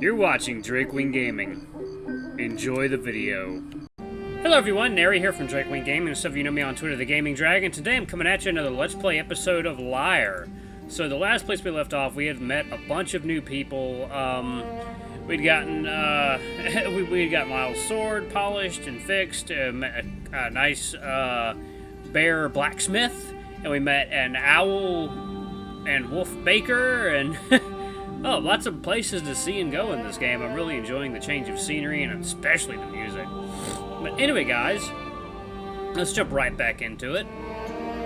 You're watching Drakewing Gaming. Enjoy the video. Hello everyone, Nary here from Drakewing Gaming. Some of you know me on Twitter, The Gaming Dragon. Today I'm coming at you another Let's Play episode of Lyre. So the last place we left off, we had met a bunch of new people. We'd gotten we'd gotten Lyle's sword polished and fixed. Met a nice bear blacksmith, and we met an owl and wolf baker, and oh, lots of places to see and go in this game. I'm really enjoying the change of scenery and especially the music. But anyway, guys, let's jump right back into it.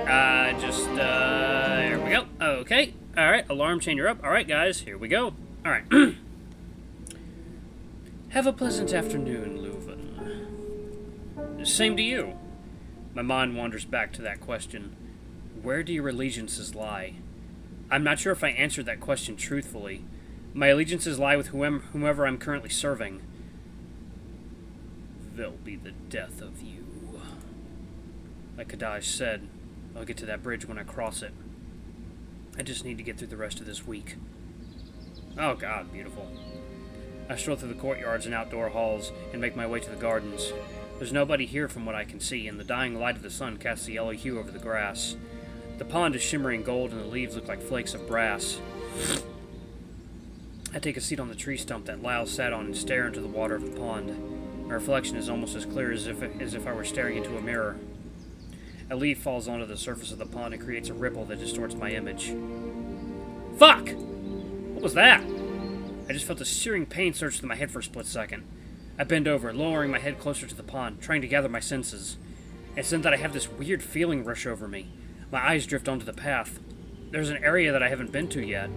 Here we go. Okay. All right, alarm chain, you're up. All right, guys, here we go. All right. Have a pleasant afternoon, Luvun. Same to you. My mind wanders back to that question. Where do your allegiances lie? I'm not sure if I answered that question truthfully. My allegiances lie with whomever I'm currently serving. They'll be the death of you. Like Kadaj said, I'll get to that bridge when I cross it. I just need to get through the rest of this week. Oh God, beautiful. I stroll through the courtyards and outdoor halls and make my way to the gardens. There's nobody here from what I can see, and the dying light of the sun casts a yellow hue over the grass. The pond is shimmering gold and the leaves look like flakes of brass. I take a seat on the tree stump that Lyle sat on and stare into the water of the pond. My reflection is almost as clear as if I were staring into a mirror. A leaf falls onto the surface of the pond and creates a ripple that distorts my image. Fuck! What was that? I just felt a searing pain surge through my head for a split second. I bend over, lowering my head closer to the pond, trying to gather my senses. It's then that I have this weird feeling rush over me. My eyes drift onto the path. There's an area that I haven't been to yet.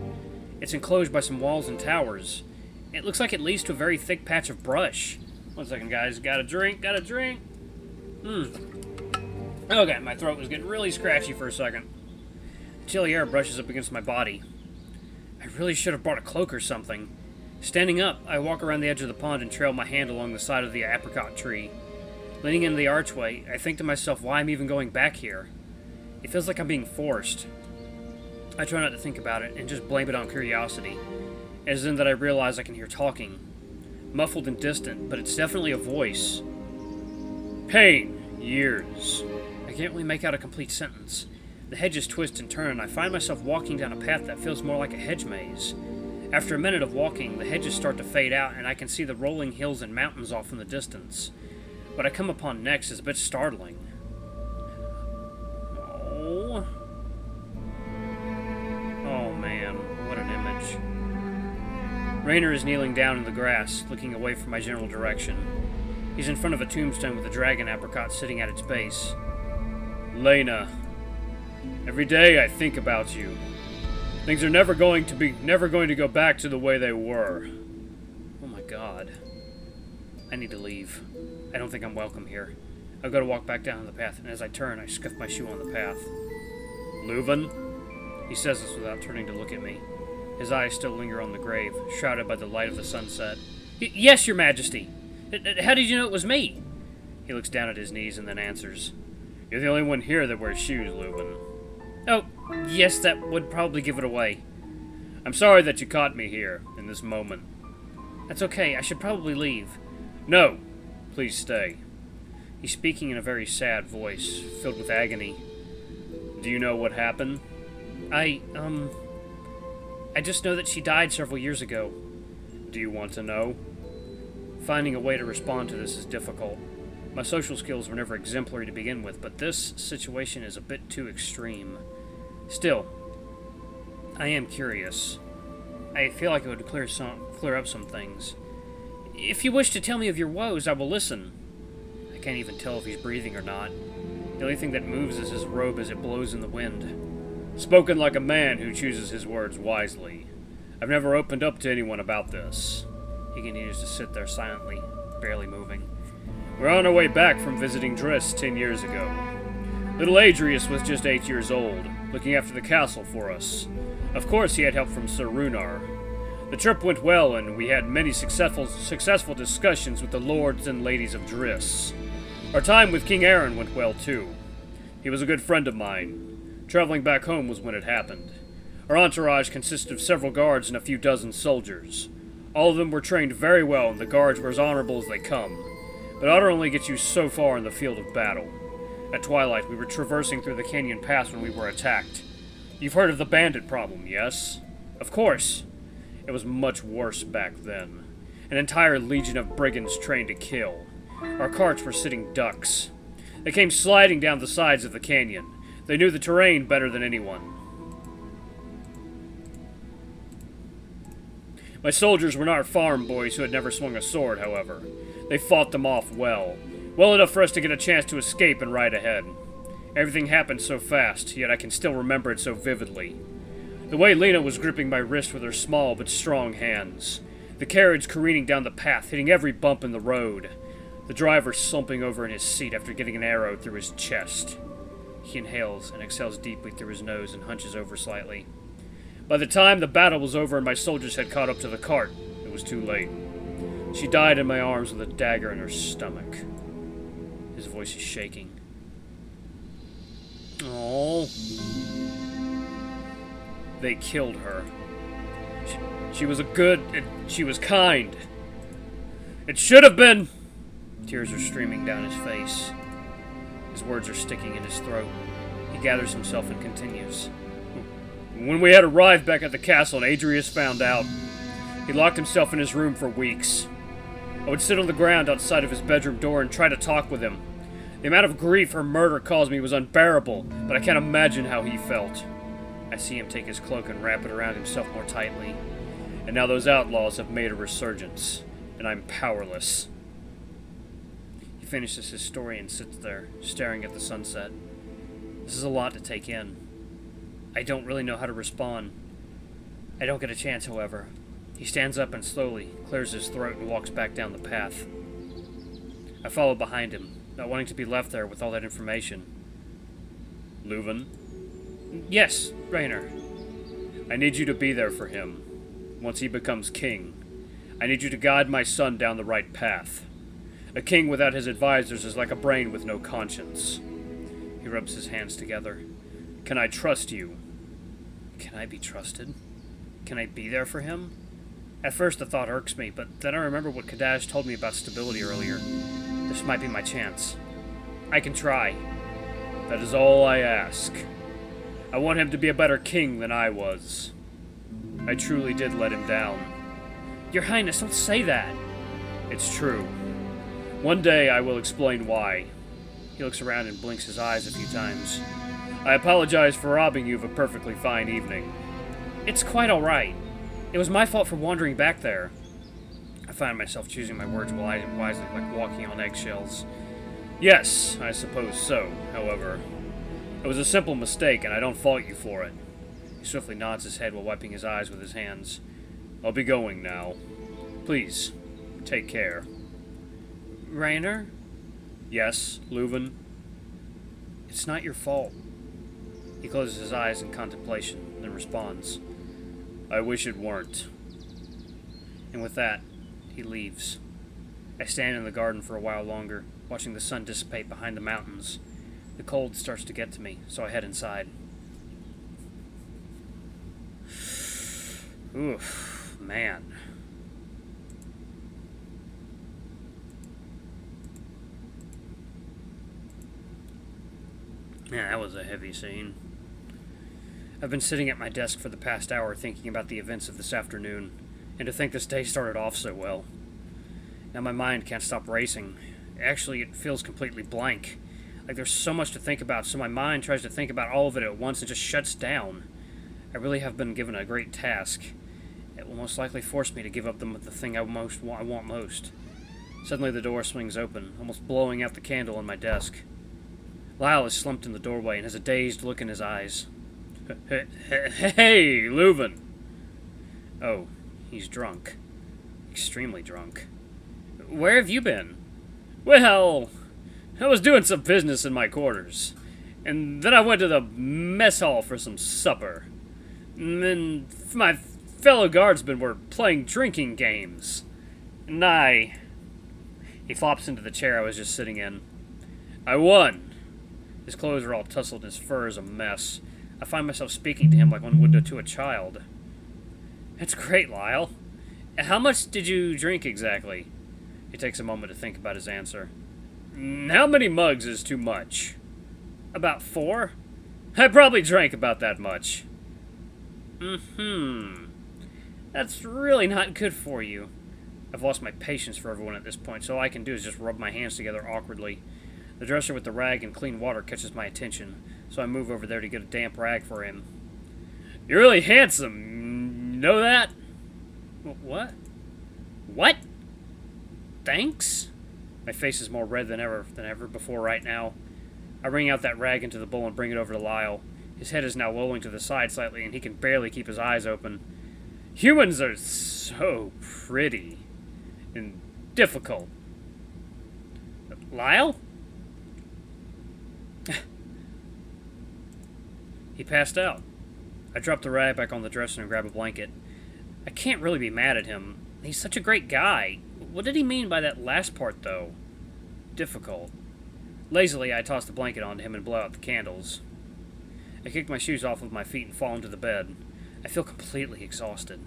It's enclosed by some walls and towers. It looks like it leads to a very thick patch of brush. One second, guys. Got a drink. Okay, my throat was getting really scratchy for a second. Chilly air brushes up against my body. I really should have brought a cloak or something. Standing up, I walk around the edge of the pond and trail my hand along the side of the apricot tree. Leaning into the archway, I think to myself why I'm even going back here. It feels like I'm being forced. I try not to think about it and just blame it on curiosity. As in that I realize I can hear talking. Muffled and distant, but it's definitely a voice. Pain. Years. I can't really make out a complete sentence. The hedges twist and turn, and I find myself walking down a path that feels more like a hedge maze. After a minute of walking, the hedges start to fade out, and I can see the rolling hills and mountains off in the distance. What I come upon next is a bit startling. Oh man, what an image. Raynor is kneeling down in the grass, looking away from my general direction. He's in front of a tombstone with a dragon apricot sitting at its base. Lena, every day I think about you. Things are never going to go back to the way they were. Oh my God. I need to leave. I don't think I'm welcome here. I've got to walk back down the path, and as I turn, I scuff my shoe on the path. Luvun? He says this without turning to look at me. His eyes still linger on the grave, shrouded by the light of the sunset. Yes, Your Majesty! How did you know it was me? He looks down at his knees and then answers. You're the only one here that wears shoes, Luvun. Oh, yes, that would probably give it away. I'm sorry that you caught me here, in this moment. That's okay, I should probably leave. No, please stay. He's speaking in a very sad voice, filled with agony. Do you know what happened? I just know that she died several years ago. Do you want to know? Finding a way to respond to this is difficult. My social skills were never exemplary to begin with, but this situation is a bit too extreme. Still, I am curious. I feel like it would clear up some things. If you wish to tell me of your woes, I will listen. I can't even tell if he's breathing or not. The only thing that moves is his robe as it blows in the wind. Spoken like a man who chooses his words wisely. I've never opened up to anyone about this. He continues to sit there silently, barely moving. We're on our way back from visiting Driss 10 years ago. Little Adrius was just 8 years old, looking after the castle for us. Of course he had help from Sir Raynar. The trip went well, and we had many successful discussions with the lords and ladies of Driss. Our time with King Aaron went well, too. He was a good friend of mine. Traveling back home was when it happened. Our entourage consisted of several guards and a few dozen soldiers. All of them were trained very well, and the guards were as honorable as they come. But honor only gets you so far in the field of battle. At twilight, we were traversing through the canyon pass when we were attacked. You've heard of the bandit problem, yes? Of course. It was much worse back then. An entire legion of brigands trained to kill. Our carts were sitting ducks. They came sliding down the sides of the canyon. They knew the terrain better than anyone. My soldiers were not farm boys who had never swung a sword, however. They fought them off well. Well enough for us to get a chance to escape and ride ahead. Everything happened so fast, yet I can still remember it so vividly. The way Lena was gripping my wrist with her small but strong hands. The carriage careening down the path, hitting every bump in the road. The driver slumping over in his seat after getting an arrow through his chest. He inhales and exhales deeply through his nose and hunches over slightly. By the time the battle was over and my soldiers had caught up to the cart, it was too late. She died in my arms with a dagger in her stomach. His voice is shaking. Oh. They killed her. She was she was kind. It should have been. Tears are streaming down his face. His words are sticking in his throat. He gathers himself and continues. When we had arrived back at the castle and Adrius found out, he locked himself in his room for weeks. I would sit on the ground outside of his bedroom door and try to talk with him. The amount of grief her murder caused me was unbearable, but I can't imagine how he felt. I see him take his cloak and wrap it around himself more tightly. And now those outlaws have made a resurgence, and I'm powerless. He finishes his story and sits there, staring at the sunset. This is a lot to take in. I don't really know how to respond. I don't get a chance, however. He stands up and slowly clears his throat and walks back down the path. I follow behind him, not wanting to be left there with all that information. Luvun? Yes, Raynor. I need you to be there for him. Once he becomes king, I need you to guide my son down the right path. A king without his advisors is like a brain with no conscience. He rubs his hands together. Can I trust you? Can I be trusted? Can I be there for him? At first the thought irks me, but then I remember what Kadash told me about stability earlier. This might be my chance. I can try. That is all I ask. I want him to be a better king than I was. I truly did let him down. Your Highness, don't say that. It's true. One day I will explain why. He looks around and blinks his eyes a few times. I apologize for robbing you of a perfectly fine evening. It's quite all right. It was my fault for wandering back there. I find myself choosing my words wisely, like walking on eggshells. Yes, I suppose so, however. It was a simple mistake, and I don't fault you for it. He swiftly nods his head while wiping his eyes with his hands. I'll be going now. Please, take care. Raynor? Yes, Luvun? It's not your fault. He closes his eyes in contemplation, then responds. I wish it weren't. And with that, he leaves. I stand in the garden for a while longer, watching the sun dissipate behind the mountains. The cold starts to get to me, so I head inside. Oof, man. Yeah, that was a heavy scene. I've been sitting at my desk for the past hour thinking about the events of this afternoon, and to think this day started off so well. Now my mind can't stop racing. Actually, it feels completely blank. Like there's so much to think about, so my mind tries to think about all of it at once and just shuts down. I really have been given a great task. It will most likely force me to give up the thing I want most. Suddenly the door swings open, almost blowing out the candle on my desk. Lyle is slumped in the doorway and has a dazed look in his eyes. Hey, Luvun! Oh, he's drunk. Extremely drunk. Where have you been? Well, I was doing some business in my quarters, and then I went to the mess hall for some supper. And then my fellow guardsmen were playing drinking games. And He flops into the chair I was just sitting in. I won. His clothes are all tousled and his fur is a mess. I find myself speaking to him like one would to a child. That's great, Lyle. How much did you drink exactly? He takes a moment to think about his answer. How many mugs is too much? About 4? I probably drank about that much. That's really not good for you. I've lost my patience for everyone at this point, so all I can do is just rub my hands together awkwardly. The dresser with the rag and clean water catches my attention, so I move over there to get a damp rag for him. You're really handsome. You know that? What? What? Thanks? My face is more red than ever before right now. I wring out that rag into the bowl and bring it over to Lyle. His head is now lolling to the side slightly, and he can barely keep his eyes open. Humans are so pretty and difficult. Lyle? He passed out. I dropped the rag back on the dresser and grabbed a blanket. I can't really be mad at him. He's such a great guy. What did he mean by that last part, though? Difficult. Lazily, I toss the blanket onto him and blow out the candles. I kick my shoes off of my feet and fall into the bed. I feel completely exhausted.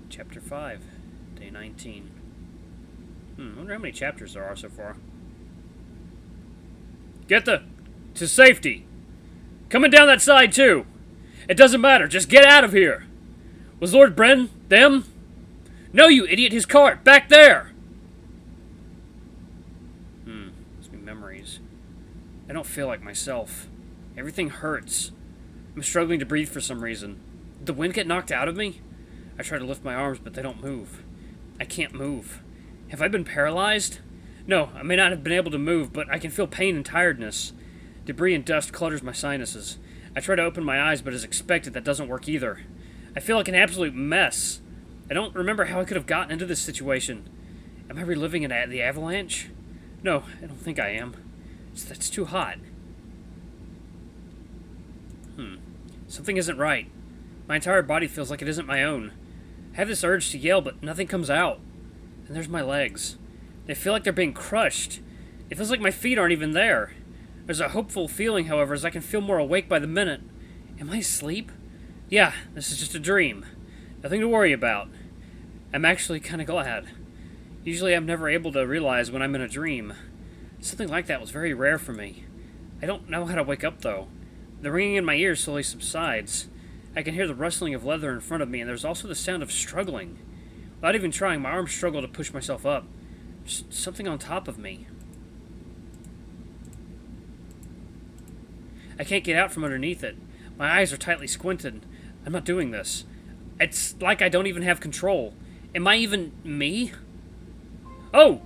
Chapter 5, Day 19. I wonder how many chapters there are so far. Get to safety! Coming down that side, too! It doesn't matter, just get out of here! Was Lord Bren them? No, you idiot, his cart! Back there! Must be memories. I don't feel like myself. Everything hurts. I'm struggling to breathe for some reason. Did the wind get knocked out of me? I try to lift my arms, but they don't move. I can't move. Have I been paralyzed? No, I may not have been able to move, but I can feel pain and tiredness. Debris and dust clutters my sinuses. I try to open my eyes, but as expected, that doesn't work either. I feel like an absolute mess. I don't remember how I could have gotten into this situation. Am I reliving the avalanche? No, I don't think I am. It's too hot. Something isn't right. My entire body feels like it isn't my own. I have this urge to yell, but nothing comes out. And there's my legs. They feel like they're being crushed. It feels like my feet aren't even there. There's a hopeful feeling, however, as I can feel more awake by the minute. Am I asleep? Yeah, this is just a dream. Nothing to worry about. I'm actually kind of glad. Usually I'm never able to realize when I'm in a dream. Something like that was very rare for me. I don't know how to wake up, though. The ringing in my ears slowly subsides. I can hear the rustling of leather in front of me, and there's also the sound of struggling. Without even trying, my arms struggle to push myself up. There's something on top of me. I can't get out from underneath it. My eyes are tightly squinted. I'm not doing this. It's like I don't even have control. Am I even me? Oh!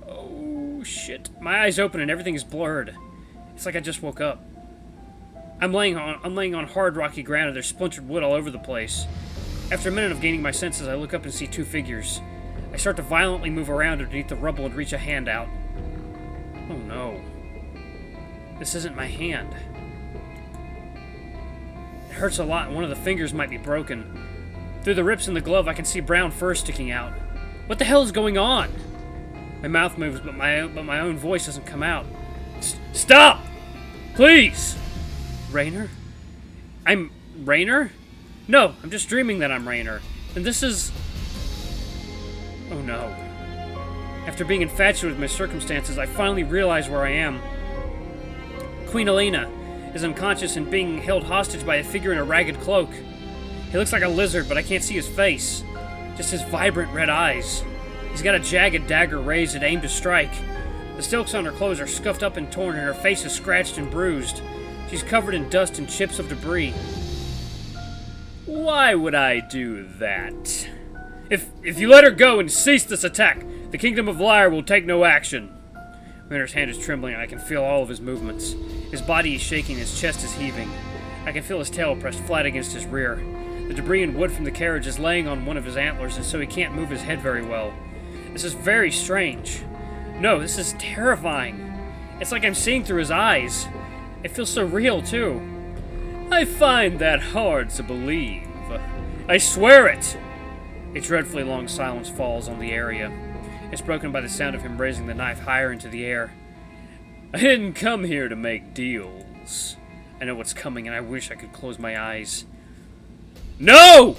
Oh, shit. My eyes open and everything is blurred. It's like I just woke up. I'm laying on hard rocky ground and there's splintered wood all over the place. After a minute of gaining my senses, I look up and see 2 figures. I start to violently move around underneath the rubble and reach a hand out. Oh no. This isn't my hand. It hurts a lot and one of the fingers might be broken. Through the rips in the glove, I can see brown fur sticking out. What the hell is going on? My mouth moves, but my own voice doesn't come out. Stop! Please! Raynor? I'm Raynor? No, I'm just dreaming that I'm Raynor. And this is... Oh no. After being infatuated with my circumstances, I finally realize where I am. Queen Elena is unconscious and being held hostage by a figure in a ragged cloak. He looks like a lizard, but I can't see his face. Just his vibrant red eyes. He's got a jagged dagger raised and aimed to strike. The silks on her clothes are scuffed up and torn, and her face is scratched and bruised. She's covered in dust and chips of debris. Why would I do that? If you let her go and cease this attack, the kingdom of Lyre will take no action. Raynor's hand is trembling, and I can feel all of his movements. His body is shaking, his chest is heaving. I can feel his tail pressed flat against his rear. The debris and wood from the carriage is laying on one of his antlers, and so he can't move his head very well. This is very strange. No, this is terrifying. It's like I'm seeing through his eyes. It feels so real, too. I find that hard to believe. I swear it! A dreadfully long silence falls on the area. It's broken by the sound of him raising the knife higher into the air. I didn't come here to make deals. I know what's coming, and I wish I could close my eyes. No!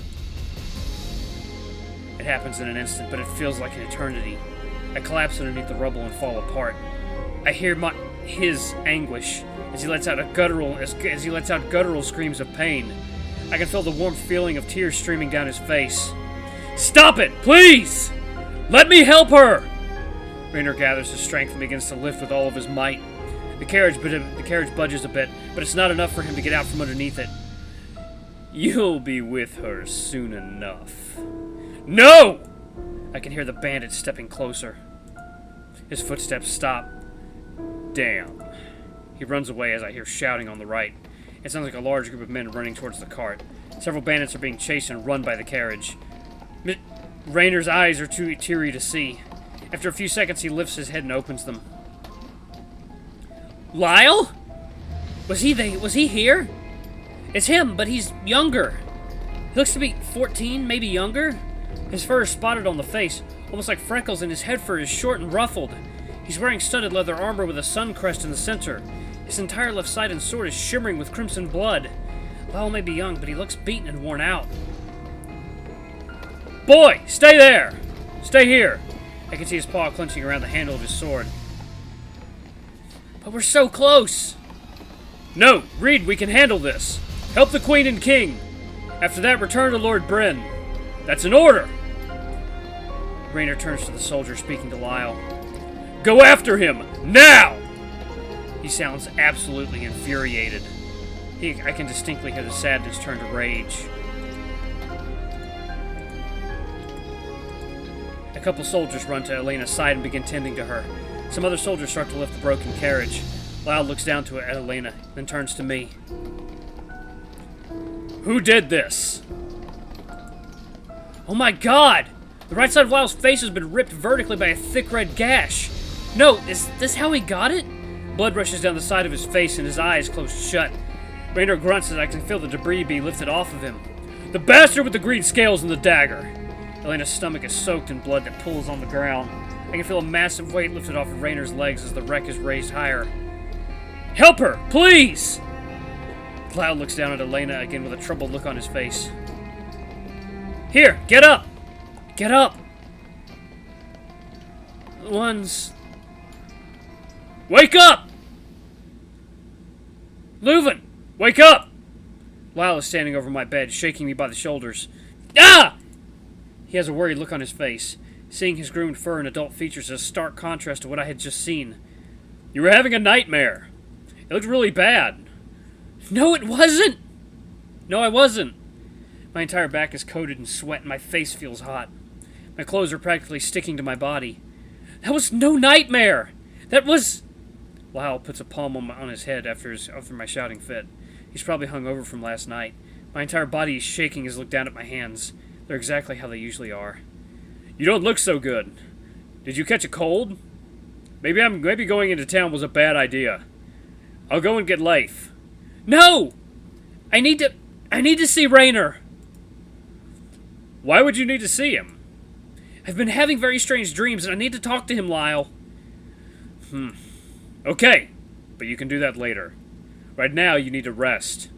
It happens in an instant, but it feels like an eternity. I collapse underneath the rubble and fall apart. I hear his anguish as he lets out guttural screams of pain. I can feel the warm feeling of tears streaming down his face. Stop it, please! Let me help her! Raynor gathers his strength and begins to lift with all of his might. The carriage budges a bit, but it's not enough for him to get out from underneath it. You'll be with her soon enough. No! I can hear the bandit stepping closer. His footsteps stop. Damn. He runs away as I hear shouting on the right. It sounds like a large group of men running towards the cart. Several bandits are being chased and run by the carriage. Raynor's eyes are too teary to see. After a few seconds, he lifts his head and opens them. Lyle? Was he here? It's him, but he's younger. He looks to be 14, maybe younger. His fur is spotted on the face, almost like freckles, and his head fur is short and ruffled. He's wearing studded leather armor with a sun crest in the center. His entire left side and sword is shimmering with crimson blood. Lyle may be young, but he looks beaten and worn out. Boy, stay there! Stay here! I can see his paw clenching around the handle of his sword. But we're so close! No, Reed, we can handle this. Help the Queen and King. After that, return to Lord Bryn. That's an order! Raynor turns to the soldier, speaking to Lyle. Go after him! Now! He sounds absolutely infuriated. I can distinctly hear the sadness turn to rage. A couple soldiers run to Elena's side and begin tending to her. Some other soldiers start to lift the broken carriage. Lyle looks down to Elena, then turns to me. Who did this? Oh my god! The right side of Lyle's face has been ripped vertically by a thick red gash. No, is this how he got it? Blood rushes down the side of his face and his eyes close shut. Raynor grunts as I can feel the debris be lifted off of him. The bastard with the green scales and the dagger! Elena's stomach is soaked in blood that pools on the ground. I can feel a massive weight lifted off of Raynor's legs as the wreck is raised higher. Help her, please! Lyle looks down at Elena again with a troubled look on his face. Here, get up! Get up! Wake up! Luvun, wake up! Lyle is standing over my bed, shaking me by the shoulders. Ah! He has a worried look on his face. Seeing his groomed fur and adult features is a stark contrast to what I had just seen. You were having a nightmare. It looked really bad. No, it wasn't! No, I wasn't. My entire back is coated in sweat and my face feels hot. My clothes are practically sticking to my body. That was no nightmare! That was... Lyle puts a palm on his head after my shouting fit. He's probably hung over from last night. My entire body is shaking as I look down at my hands. They're exactly how they usually are. You don't look so good. Did you catch a cold? Maybe going into town was a bad idea. I'll go and get Leif. No! I need to see Raynor. Why would you need to see him? I've been having very strange dreams and I need to talk to him, Lyle. Okay, but you can do that later. Right now, you need to rest.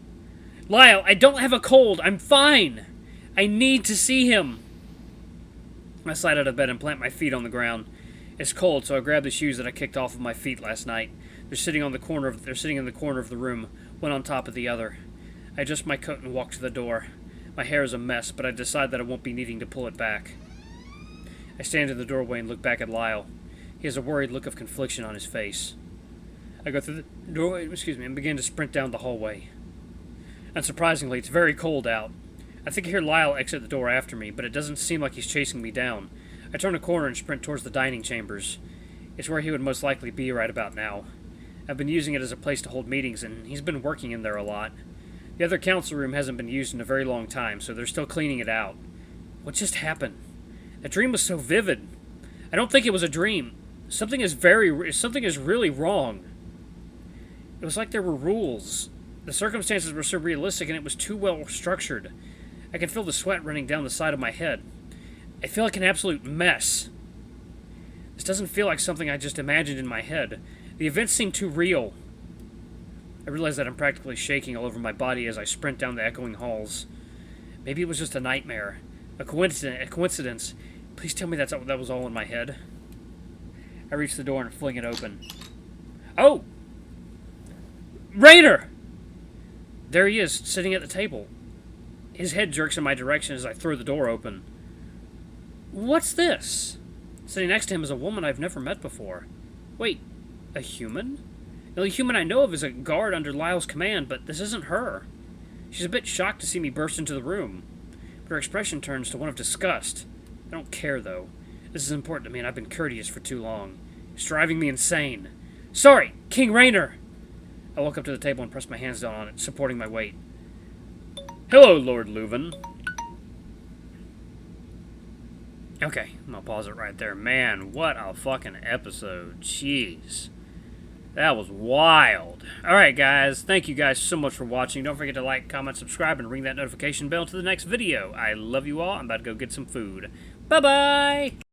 Lyle, I don't have a cold. I'm fine. I need to see him. I slide out of bed and plant my feet on the ground. It's cold, so I grab the shoes that I kicked off of my feet last night. They're sitting in the corner of the room, one on top of the other. I adjust my coat and walk to the door. My hair is a mess, but I decide that I won't be needing to pull it back. I stand in the doorway and look back at Lyle. He has a worried look of confliction on his face. I go through the doorway, and begin to sprint down the hallway. Unsurprisingly, it's very cold out. I think I hear Lyle exit the door after me, but it doesn't seem like he's chasing me down. I turn a corner and sprint towards the dining chambers. It's where he would most likely be right about now. I've been using it as a place to hold meetings, and he's been working in there a lot. The other council room hasn't been used in a very long time, so they're still cleaning it out. What just happened? That dream was so vivid. I don't think it was a dream. Something is really wrong. It was like there were rules. The circumstances were so realistic, and it was too well structured. I can feel the sweat running down the side of my head. I feel like an absolute mess. This doesn't feel like something I just imagined in my head. The events seem too real. I realize that I'm practically shaking all over my body as I sprint down the echoing halls. Maybe it was just a nightmare. A coincidence. Please tell me that was all in my head. I reach the door and fling it open. Oh! Raynor! There he is, sitting at the table. His head jerks in my direction as I throw the door open. What's this? Sitting next to him is a woman I've never met before. Wait, a human? The only human I know of is a guard under Lyle's command, but this isn't her. She's a bit shocked to see me burst into the room, but her expression turns to one of disgust. I don't care, though. This is important to me, and I've been courteous for too long. It's driving me insane. Sorry, King Raynor! I walk up to the table and press my hands down on it, supporting my weight. Hello, Lord Luvun. Okay, I'm gonna pause it right there. Man, what a fucking episode. Jeez. That was wild. Alright, guys. Thank you guys so much for watching. Don't forget to like, comment, subscribe, and ring that notification bell to the next video. I love you all. I'm about to go get some food. Bye-bye!